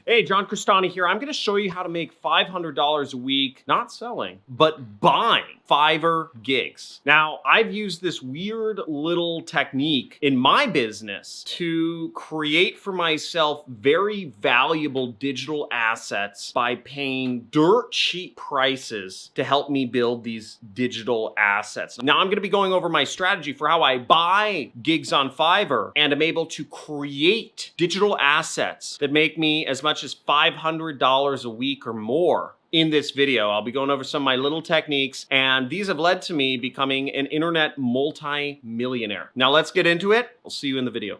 Hey, John Crestani here. I'm going to show you how to make $500 a week, not selling, but buying Fiverr gigs. Now, I've used this weird little technique in my business to create for myself very valuable digital assets by paying dirt cheap prices to help me build these digital assets. Now, I'm going to be going over my strategy for how I buy gigs on Fiverr and am able to create digital assets that make me as much as $500 a week or more. In this video, I'll be going over some of my little techniques, and these have led to me becoming an internet multi-millionaire. Now let's get into it. I'll see you in the video.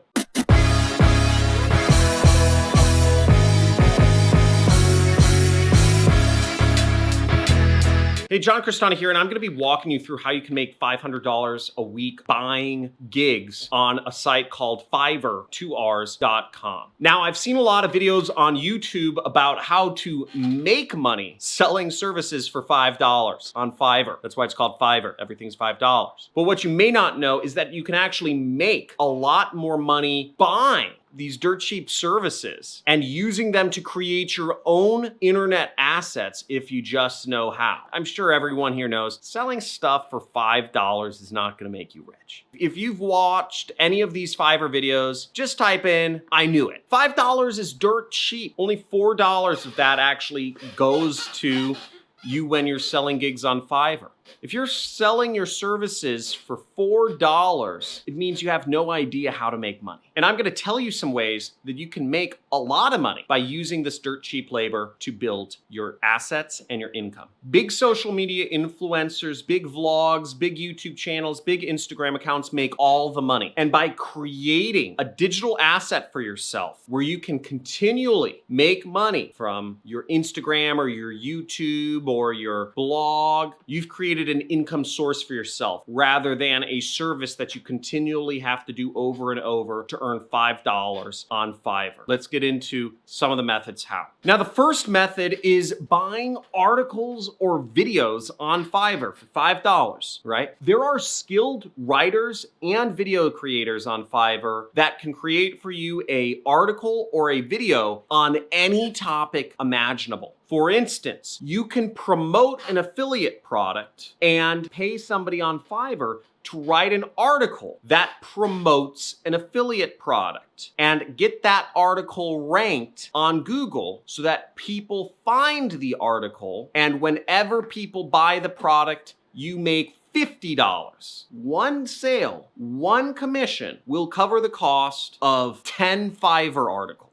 Hey, John Crestani here, and I'm going to be walking you through how you can make $500 a week buying gigs on a site called Fiverr2rs.com. Now, I've seen a lot of videos on YouTube about how to make money selling services for $5 on Fiverr. That's why it's called Fiverr. Everything's $5. But what you may not know is that you can actually make a lot more money buying these dirt cheap services and using them to create your own internet assets if you just know how. I'm sure everyone here knows selling stuff for $5 is not going to make you rich. If you've watched any of these Fiverr videos, just type in, I knew it. $5 is dirt cheap. Only $4 of that actually goes to you when you're selling gigs on Fiverr. If you're selling your services for $4, it means you have no idea how to make money. And I'm going to tell you some ways that you can make a lot of money by using this dirt cheap labor to build your assets and your income. Big social media influencers, big vlogs, big YouTube channels, big Instagram accounts make all the money. And by creating a digital asset for yourself where you can continually make money from your Instagram or your YouTube or your blog, you've created an income source for yourself rather than a service that you continually have to do over and over to earn $5 on Fiverr. Let's get into some of the methods how. Now, the first method is buying articles or videos on Fiverr for $5, right? There are skilled writers and video creators on Fiverr that can create for you an article or a video on any topic imaginable. For instance, you can promote an affiliate product and pay somebody on Fiverr to write an article that promotes an affiliate product and get that article ranked on Google so that people find the article, and whenever people buy the product, you make $50. One sale, one commission will cover the cost of 10 Fiverr articles.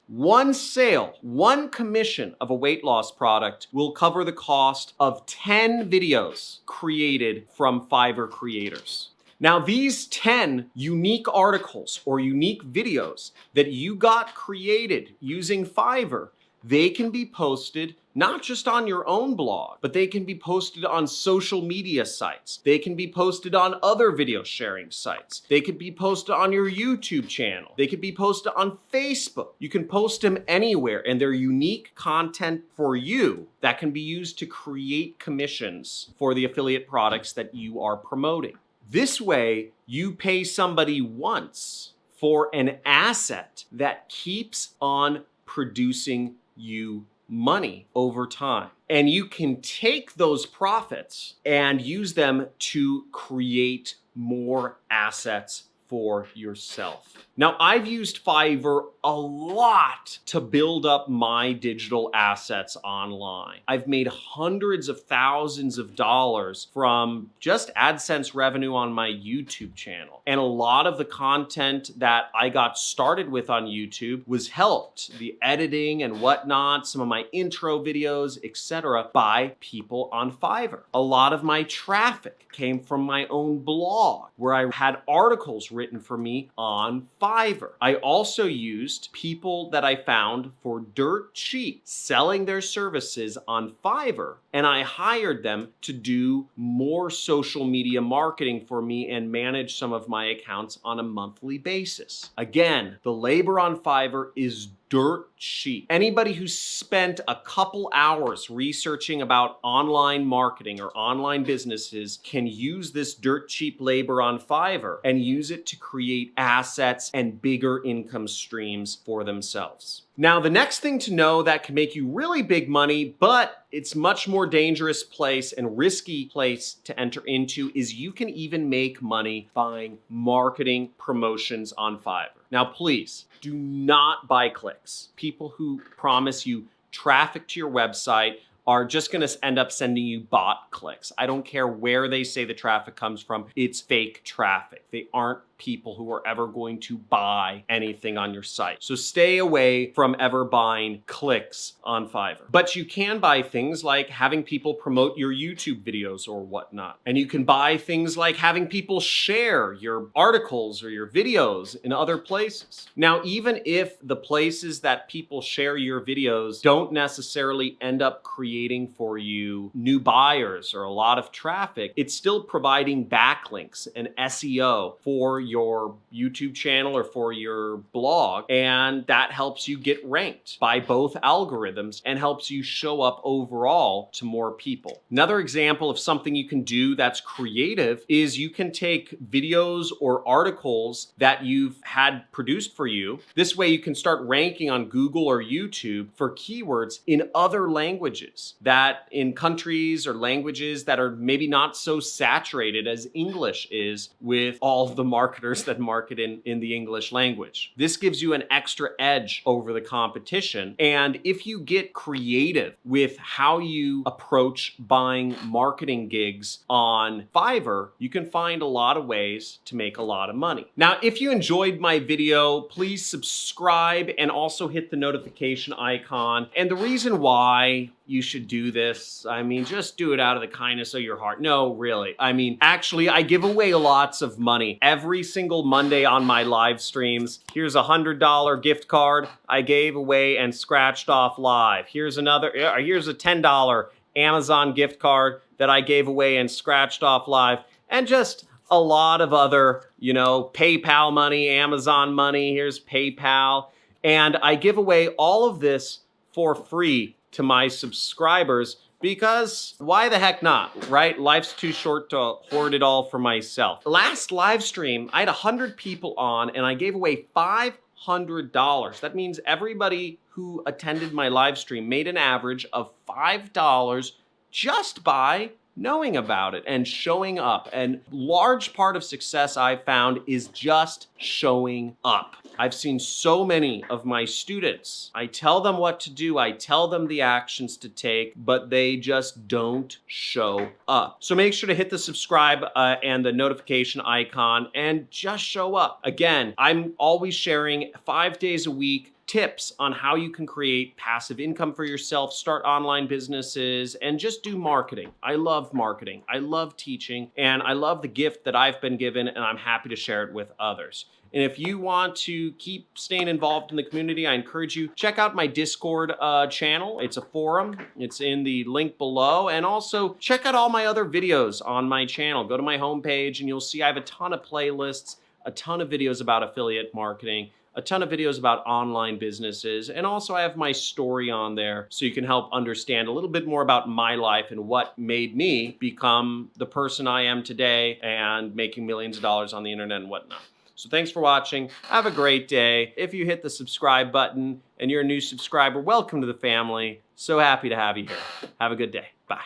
One sale, one commission of a weight loss product will cover the cost of 10 videos created from Fiverr creators. Now, these 10 unique articles or unique videos that you got created using Fiverr, they can be posted not just on your own blog, but they can be posted on social media sites. They can be posted on other video sharing sites. They could be posted on your YouTube channel. They could be posted on Facebook. You can post them anywhere, and they're unique content for you that can be used to create commissions for the affiliate products that you are promoting. This way, you pay somebody once for an asset that keeps on producing you money over time. And you can take those profits and use them to create more assets for yourself. Now, I've used Fiverr a lot to build up my digital assets online. I've made hundreds of thousands of dollars from just AdSense revenue on my YouTube channel. And a lot of the content that I got started with on YouTube was helped, the editing and whatnot, some of my intro videos, etc., by people on Fiverr. A lot of my traffic came from my own blog, where I had articles written for me on Fiverr. I also used people that I found for dirt cheap selling their services on Fiverr, and I hired them to do more social media marketing for me and manage some of my accounts on a monthly basis. Again, the labor on Fiverr is dirt cheap. Anybody who spent a couple hours researching about online marketing or online businesses can use this dirt cheap labor on Fiverr and use it to create assets and bigger income streams for themselves. Now, the next thing to know that can make you really big money, but it's much more dangerous place and risky place to enter into, is you can even make money buying marketing promotions on Fiverr. Now, please do not buy clicks. People who promise you traffic to your website are just going to end up sending you bot clicks. I don't care where they say the traffic comes from. It's fake traffic. They aren't people who are ever going to buy anything on your site. So stay away from ever buying clicks on Fiverr. But you can buy things like having people promote your YouTube videos or whatnot. And you can buy things like having people share your articles or your videos in other places. Now, even if the places that people share your videos don't necessarily end up creating for you new buyers or a lot of traffic, it's still providing backlinks and SEO for your YouTube channel or for your blog, and that helps you get ranked by both algorithms and helps you show up overall to more people. Another example of something you can do that's creative is you can take videos or articles that you've had produced for you. This way you can start ranking on Google or YouTube for keywords in other languages, that in countries or languages that are maybe not so saturated as English is with all of the marketers that market in the English language. This gives you an extra edge over the competition. And if you get creative with how you approach buying marketing gigs on Fiverr, you can find a lot of ways to make a lot of money. Now, if you enjoyed my video, please subscribe and also hit the notification icon. And the reason why you should do this, I mean, just do it out of the kindness of your heart. No, really. I mean, actually, I give away lots of money every single Monday on my live streams. Here's a $100 gift card I gave away and scratched off live. Here's a $10 Amazon gift card that I gave away and scratched off live. And just a lot of other, PayPal money, Amazon money. Here's PayPal. And I give away all of this for free to my subscribers, because why the heck not, right? Life's too short to hoard it all for myself. Last live stream, I had 100 people on and I gave away $500. That means everybody who attended my live stream made an average of $5 just by knowing about it and showing up. And large part of success I've found is just showing up. I've seen so many of my students. I tell them what to do. I tell them the actions to take, but they just don't show up. So make sure to hit the subscribe and the notification icon and just show up. Again, I'm always sharing 5 days a week tips on how you can create passive income for yourself, start online businesses, and just do marketing. I love marketing. I love teaching, and I love the gift that I've been given, and I'm happy to share it with others. And if you want to keep staying involved in the community, I encourage you, check out my Discord channel. It's a forum. It's in the link below. And also check out all my other videos on my channel. Go to my homepage and you'll see I have a ton of playlists, a ton of videos about affiliate marketing, a ton of videos about online businesses, and also I have my story on there so you can help understand a little bit more about my life and what made me become the person I am today and making millions of dollars on the internet and whatnot. So thanks for watching. Have a great day. If you hit the subscribe button and you're a new subscriber, welcome to the family. So happy to have you here. Have a good day. Bye.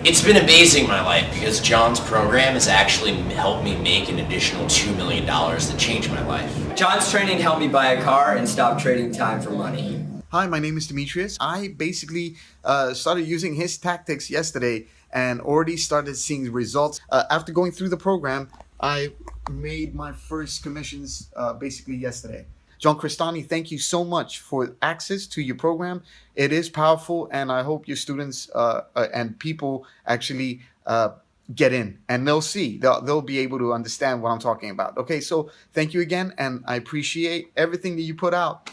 It's been amazing in my life because John's program has actually helped me make an additional $2 million that changed my life. John's training helped me buy a car and stop trading time for money. Hi, my name is Demetrius. I basically started using his tactics yesterday and already started seeing results. After going through the program, I made my first commissions basically yesterday. John Crestani, thank you so much for access to your program. It is powerful, and I hope your students and people actually get in, and they'll see. They'll be able to understand what I'm talking about. Okay, so thank you again, and I appreciate everything that you put out.